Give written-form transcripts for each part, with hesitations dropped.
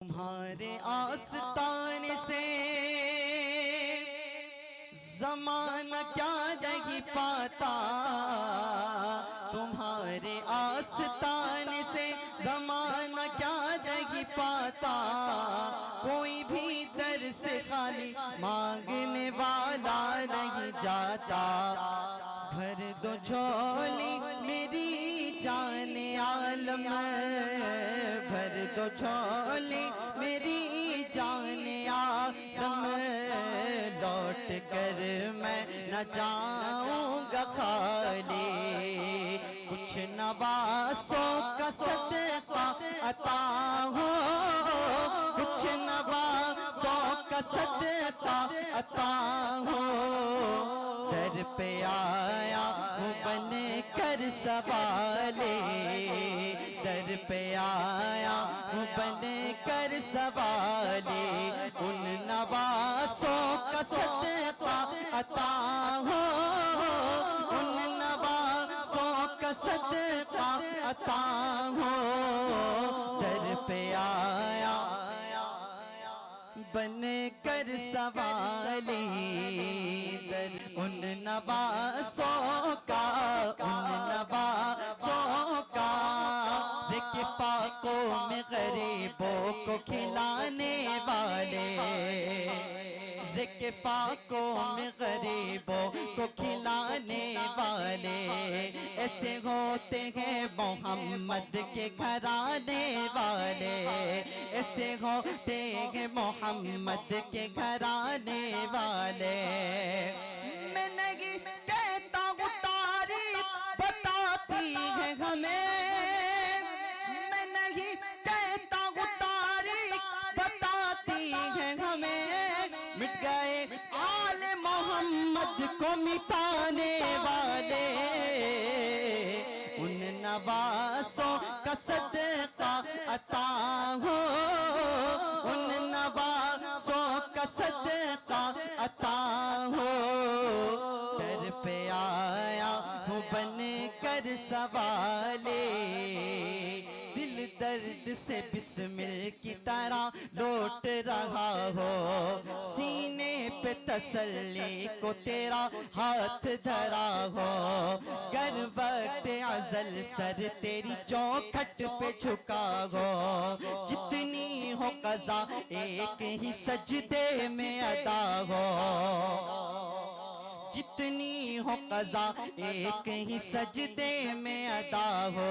तुम्हारे आस्तान से ज़माना क्या रही पाता, तुम्हारे आस्तान से ज़माना क्या रही पाता। कोई भी दर से खाली मांगने वाला नहीं जाता। भर दो झोली मेरी जाने आलम, भर दो झोली मेरी जाने आलम। लौट कर मैं न जाऊंगा खाली, कुछ नवासों का सदका अता हो, कुछ नवासों का सदका अता हो। दर पे आया हूँ बन कर सवाले, दर पे आया हूँ बन कर सवाले। उन नवासों का सदका अता हो, उन नवासों का सदका अता हो। दर पे आया बन कर सवाली, दर उन नवासों का, उन नवासों का। देखिए पाकों में गरीबों को खिलाने वाले, देखिए पाकों में गरीबों को खिलाने वाले। ऐसे होते हैं मोहम्मद के घराने वाले, ऐसे होते हैं मोहम्मद के घराने वाले। मैं नहीं कहता हूँ तारीख बताती है हमें, मैं नहीं कहता हूँ तारीख बताती है हमें। मिट गए आले मोहम्मद को मिटाने वाले, उन नवासों का सदका अता हो, उन नवासों का सदका अता हो। दर पे आया हूँ बन कर सवाले, दिल दर्द से बिस्मिल की तरह लौट रहा हो। सीने पे तसल्ली को तेरा हाथ धरा हो, गर वक्त अज़ल सर तेरी चौखट पे झुका हो। जितनी हो कज़ा एक ही सजदे में अदा हो, जितनी हो कज़ा एक ही सजदे में अदा हो।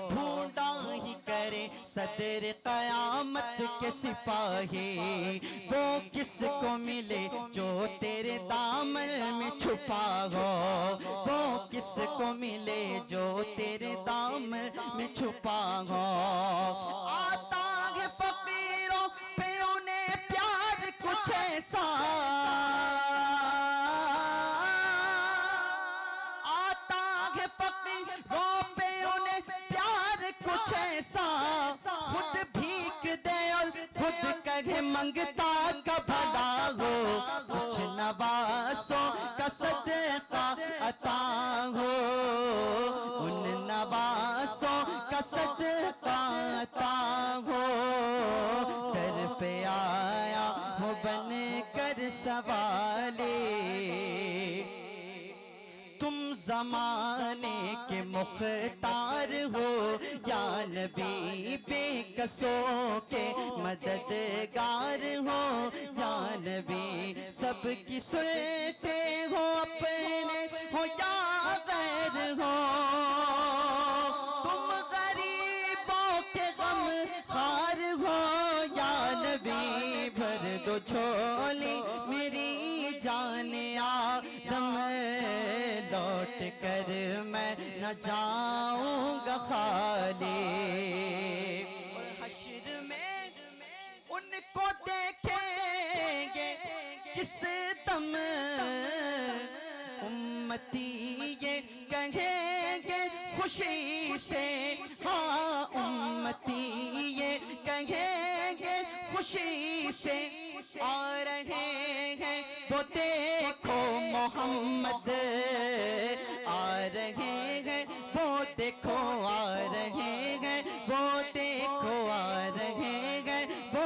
ढूंढा ही करे सदर क़यामत के सिपाही, वो किसको मिले जो तेरे दामन में छुपा हो, वो किसको मिले जो तेरे दामन में छुपा हो। आता है फकीरों पे उन्हें प्यार कुछ ऐसा, खुद भीख दे और खुद कहे मंगता का भला हो। कुछ नवासों का सदका अता हो, उन नवासों का सदका अता हो। दर पे आया हो बन कर सवाले, तुम ज़माने के मुख्तार हो या नबी बेकसों के मददगार हो। या नबी सबकी सुनते हो, अपने हो या गैर हो। तुम गरीबों के गम खार हो या नबी, भर दो झोली मेरी जाने आदम। लौट कर मैं न जाऊंगा खाली, और हश्र में उनको देखेंगे जिस दम उम्मती ये कहेंगे खुशी से। हाँ उम्मती ये कहेंगे खुशी से। आ रहे हैं वो देखो मोहम्मद, आ रहे हैं वो देखो, आ रहे हैं वो देखो, आ रहे हैं वो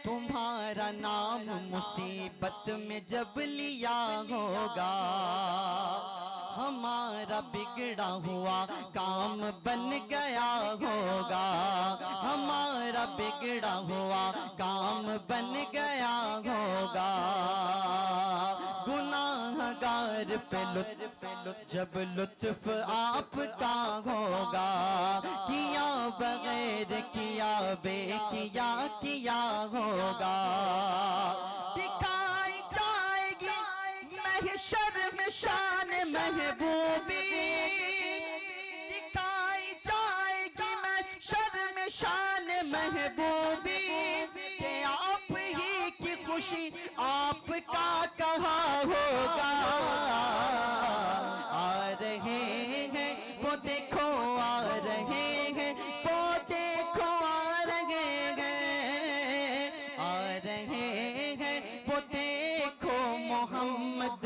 तुम्हारा नाम मुसीबत में जब लिया होगा, हमारा बिगड़ा हुआ काम बन गया होगा, हमारा बिगड़ा हुआ काम बन गया होगा। गुनाहगार पे जब लुत्फ आपका होगा, किया बगैर किया बेकिया किया होगा। दिखाई जाएगी महशर में शान महबूबी, दिखाई जाएगी महशर में शान महबूबी, कि आप ही की खुशी आपका कहा होगा। आ रहे हैं वो देखो, आ रहे हैं वो देखो, आ रहे हैं, आ रहे हैं वो देखो मोहम्मद।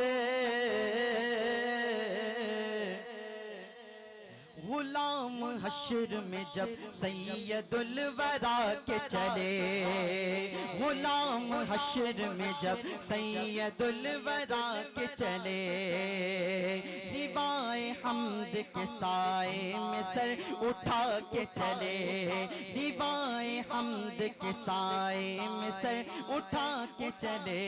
गुलाम हश्र में जब सैयदुल वरा के चले, गुलाम हश्र में जब सैयदुल वरा के चले, हिबाए हम्द के साए में सर उठा के चले, हिबाए हम्द के साए में सर उठा के चले।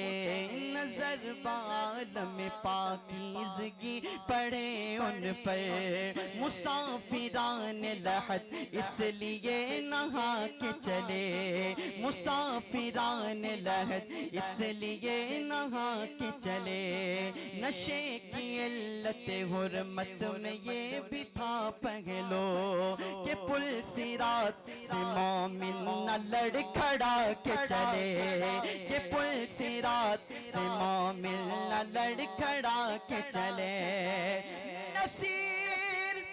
नजर बालम पाकीज़गी पड़े उन पर, मुसाफिरान लहद इसलिए नहा के चले, मुसाफिरान लहद इसलिए नहा के चले। नशे की इल्लत हुर्मत में ये भी था पहलो, कि पुल सिरात से मोमिन न लड़खड़ा के चले, कि पुल सिरात से मोमिन न लड़खड़ा के चले। नसीर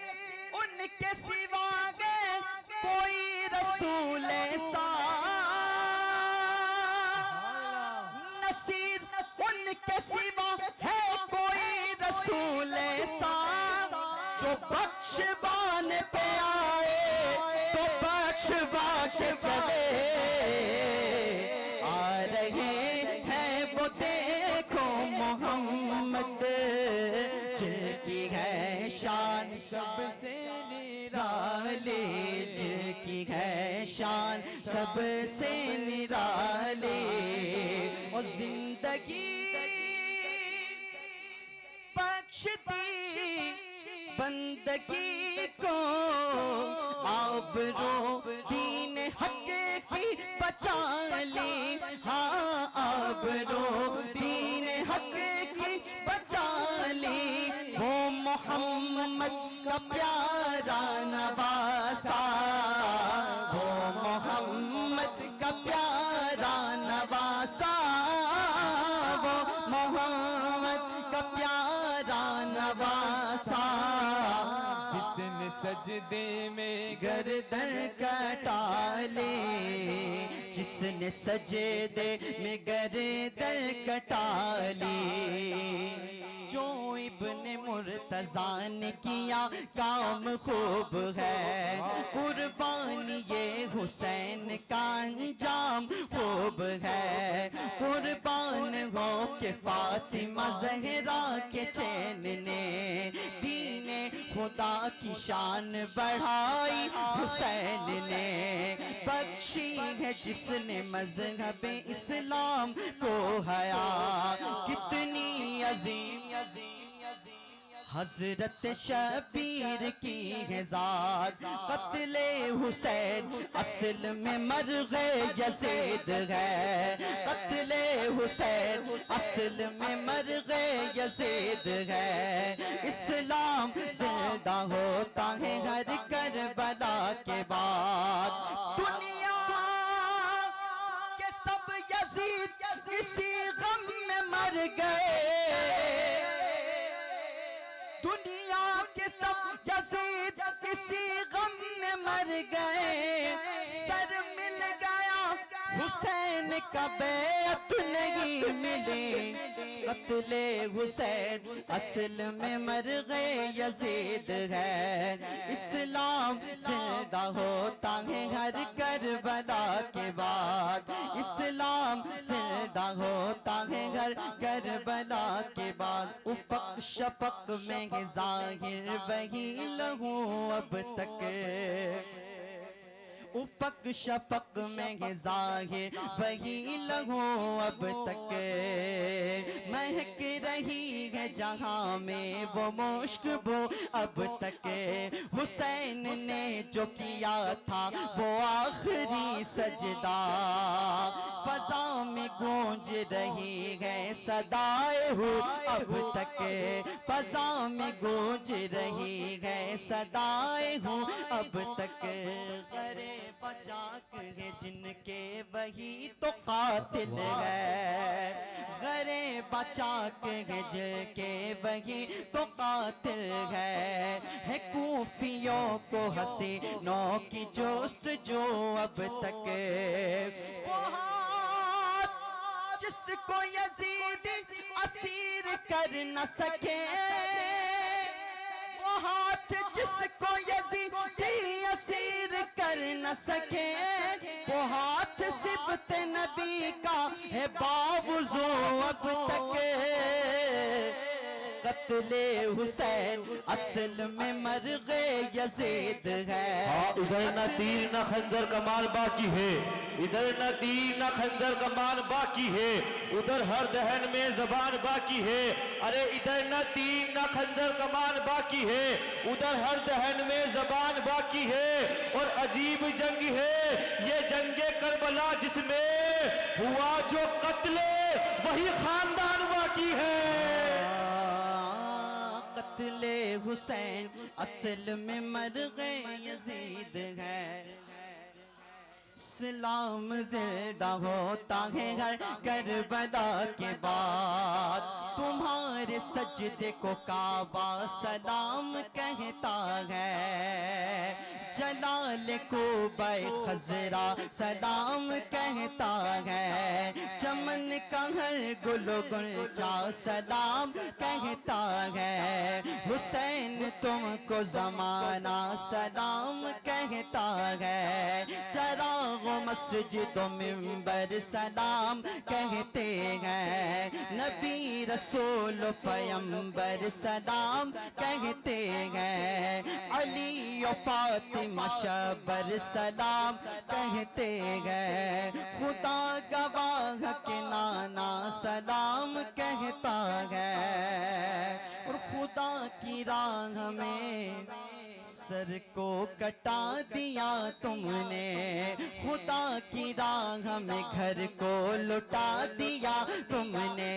उनके सिवा गए कोई रसूल ऐसा, नसीर उनके सिवा है कोई रसूल ऐसा, जो बख्शवान पे आए तो बख्शवा के चले। आ रहे हैं वो देखो मोहम्मद, जिनकी है शान सबसे निराले, जिनकी है शान सबसे निराले। और जिंदगी बख्शती बंदगी को, आबरो दीन हक की बचा ली, हाँ आबरो दीन हक की बचा ली। वो मोहम्मद का प्यारा नवासा, वो मोहम्मद का प्यारा नवासा, वो मोहम्मद का प्यारा नवासा। जिसने सजदे में गर्दन कटा ले, जिसने सजदे में गर्दन कटा ली। जो इब्ने मुर्तज़ा ने किया काम खूब है, कुर्बानी ये हुसैन का अंजाम खूब है। कुर्बान हो के फातिमा ज़हरा के चैन ने, दीने खुदा की शान बढ़ाई हुसैन ने। बख्शी है जिसने मज़हब इस्लाम को हया, कितनी अजीम हजरत शबीर की है ज़ात। कत्ले हुसैन असल में मरग़े यज़ीद है, कत्ले हुसैन असल में मरग़े यज़ीद है। इस्लाम ज़िंदा होता है हर करबला के बाद। दुनिया के सब यज़ीद इसी गम में मर गए, दुनिया के सब यज़ीद इसी गम में मर गए। सर मिल गया हुसैन का बैत नहीं मिली। कत्ले हुसैन असल में मरग़े यज़ीद है। इस्लाम जिंदा होता है हर करबला के बाद। इस्लाम इस्लाम जिंदा होता है घर करबला के बाद। उफक शफक में जाहिर वही लहू अब तक, उफक शफक में जाहिर वही लहू अब तक। महक रही है जहां में वो मुश्क वो अब तक। हुसैन ने जो किया था वो आखिरी सजदा, फजा में गूंज रही है सदाए हो अब तक। फजा में गूंज रही है सदाए हो अब तक। करे बचाक है जिनके वही तो कातिल है, गरे बचाक है जिनके वही तो कातिल है कूफियों को हसीनों की जोस्त जो अब तक। वो हाथ जिसको यजीद असीर कर न सके, वो हाथ जिसको यजीद असीर कर न सके, वो हाथ सिबत नबी का है बावुज़ो अब तक। कत्ले हुसैन असल में मर गए यजीद है। इधर न तीर न खंजर कमान बाकी है, इधर न तीर न खंजर कमान बाकी है, उधर हर दहन में जबान बाकी है। अरे इधर न तीर न खंजर कमान बाकी है, उधर हर दहन में जबान बाकी है। और अजीब जंग है ये जंगे करबला जिसमें हुआ जो कत्ले वही खानदान बाकी है। कत्ले हुसैन असल में मर गए यजीद है। इस्लाम जिंदा होता है हर करबला के बाद। तुम्हारे सजदे को काबा सलाम कहता है, जलाल को बै खजरा सलाम कहता है। चमन का हर गुलो गुलचा सलाम कहता है। हुसैन तुमको जमाना सलाम कहता है। चराग मस्जिद मिंबर सलाम कहते हैं। नबी रसूल पैगंबर सलाम कहते हैं। अली और फातिमा शबर सलाम कहते हैं। खुदा गवाह के नाना सलाम कहता है। और खुदा की राह में सर को कटा दिया तुमने, खुदा की राह में घर को लुटा दिया तुमने।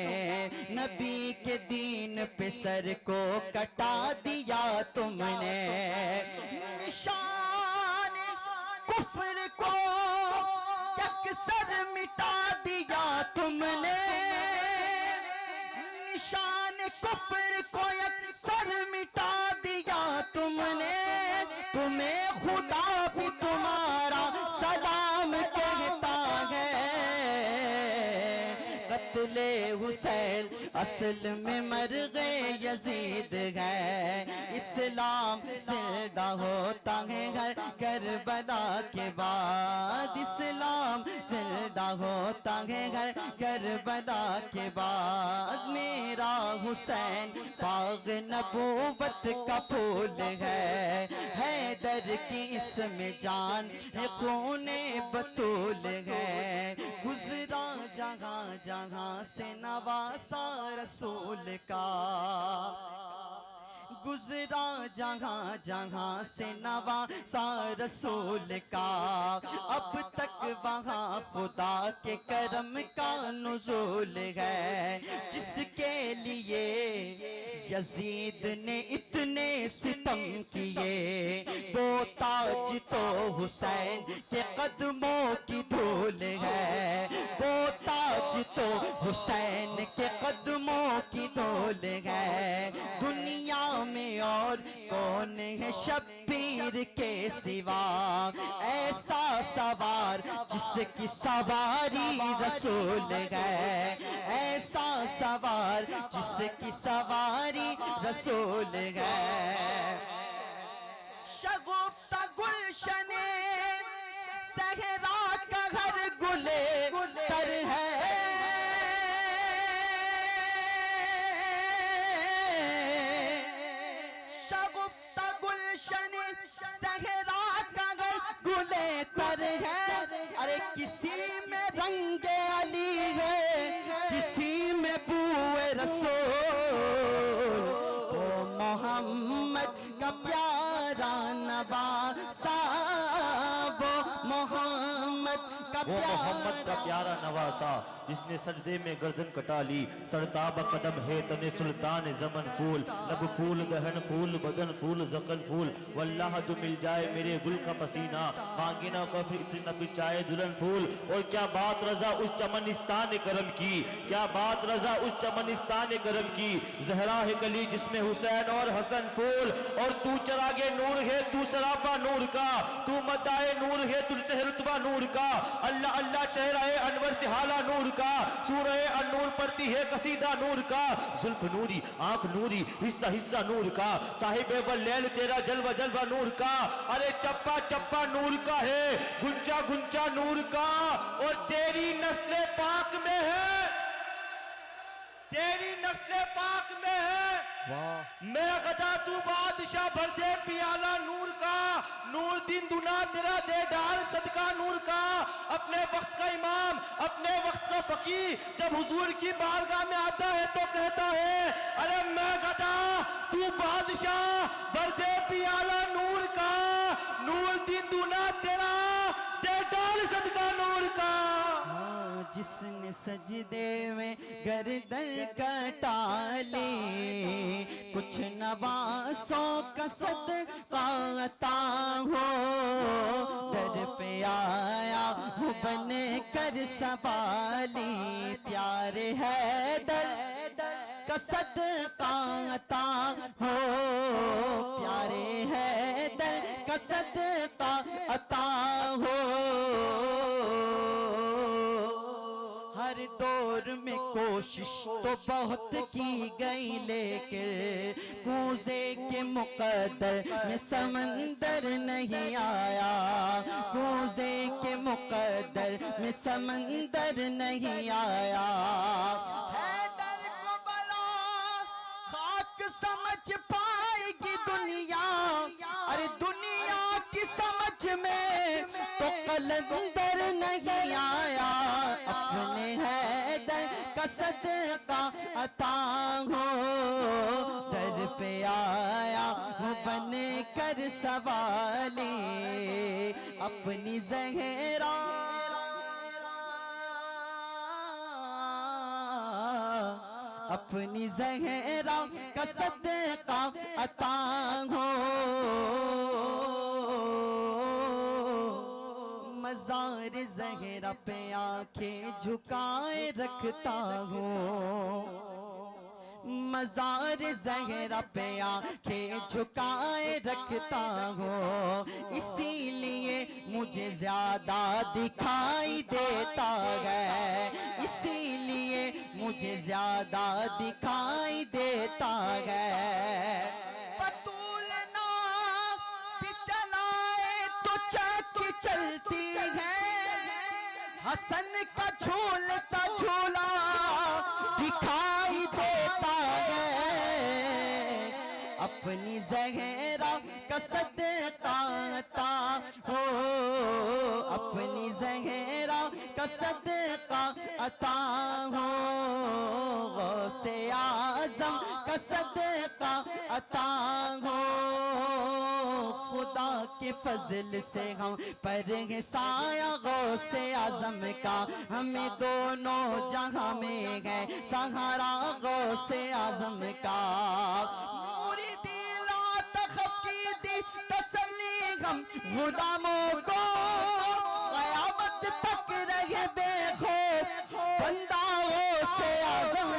नबी के दीन पे सर को कटा दिया तुमने। निशान कुफ्र को यकसर मिटा दिया तुमने। निशान कुफ्र को यकसर मिटा दिया तुमने। तुम्हें खुदा भी तुम्हारा सलाम कहता है। कत्ले हुसैन असल में मर गए यजीद है। इस्लाम जिंदा होता है हर करबला के बाद। इस्लाम जिंदा होता है हर करबला के बाद। मेरा हुसैन बाग नबूवत का फूल है। हैदर की इसमें जान खूने बतूल है। गुजरा जहाँ जहाँ से नवासा रसूल का, गुजरा जहाँ जहाँ से नवासा रसूल का। अब तक वहाँ खुदा के करम का नुज़ूल है। जिसके लिए यजीद ने इतने सितम किए, वो ताज तो हुसैन के कदमों की धूल है। वो ताज तो हुसैन के कदमों की धूल है। दुनिया में और कौन है शब्बीर के सिवा, ऐसा सवार जिसकी सवारी रसूल है। ऐसा सवार जिसकी सवारी रसूल है। शगुफ्ता गुलशने सहरा का हर गुल गुले तर है। शगुफ्ता गुलशन सहरा का गुले तर है। अरे किसी में रंगे अली है, किसी में बूए रसूल। ओ मोहम्मद का प्यारा नवासा, वो मोहम्मद का प्यारा नवासा जिसने सजदे में गर्दन कटा ली। सरताब कदम है तने सुल्तान जमन फूल, लब फूल दहन फूल बदन फूल जकन फूल। वल्लाह जो मिल जाए मेरे गुल का पसीना, मांगे ना कभी इतना पिचाए दुल्हन फूल। और क्या बात रजा उस चमनिस्तान करम की, क्या बात रजा उस चमनिस्तान करम की। जहरा है कली जिसमें हुसैन और हसन फूल। और तू चरागे नूर है तू सरापा नूर का, तू मदाए नूर है तुझसे रुतबा नूर का। अल्लाह अल्लाह चेहरा है अनवर से हाला नूर का, सूरह अन्नूर पढ़ती है कसीदा नूर का। जुल्फ नूरी आंख नूरी हिस्सा हिस्सा नूर का, साहिबे वल्लैल तेरा जलवा जलवा नूर का। अरे चप्पा चप्पा नूर का है, गुंचा गुंचा नूर का। और तेरी नस्ले पाक में है, तेरी नस्ले पाक में है। मैं गदा तू बादशाह भर दे पियाला नूर का। नूर दिन दुना तेरा दे डाल सदका नूर का। अपने वक्त का इमाम अपने वक्त का फकीर जब हुजूर की बारगाह में आता है तो कहता है, अरे मैं गदा तू बादशाह भर दे पियाला नूर का। नूर दिन दुना तेरा दे डाल सदका नूर का। जिसने सजदे में गर्दन कटा ली, कुछ नवासों का सदका अता हो। दर पे आया हूँ बन कर सवाली, प्यारे है दर का सदका अता हो। प्यारे है दर का सदका अता हो। हर दौर में कोशिश तो बहुत की गई, लेकिन कूजे के मुकद्दर में समंदर नहीं आया। कूजे के मुकद्दर में समंदर नहीं आया। हैदर को बला खाक समझ पाएगी दुनिया, अरे दुनिया की समझ में तो कलंदर नहीं आया। अपने हैदर का सदका अता हो। दर पे आया हूँ बन कर सवाली, अपनी जहरा अपनी जहरा का सदका अता हो। मज़ार ज़हरा पे आंखें झुकाए रखता हूँ। मज़ार ज़हरा पे आंखें झुकाए रखता हूँ। इसीलिए मुझे ज्यादा दिखाई देता है, इसीलिए मुझे ज्यादा दिखाई देता है। चलती है हसन का झूलता झूला दिखाई देता है। अपनी ज़हरा का सदका अता हो। अपनी ज़हरा का सदका अता हो। गौसे आज़म का सदका अता हो। खुदा के फजल से हम पर है साया गौसे आज़म का, हमें दोनों जहां में है सहारा गौसे आज़म का। मुरीदी ला तखफ की दी तसल्ली हम गुलामों को, कयामत तक रहे बेखौफ बंदा गौसे आज़म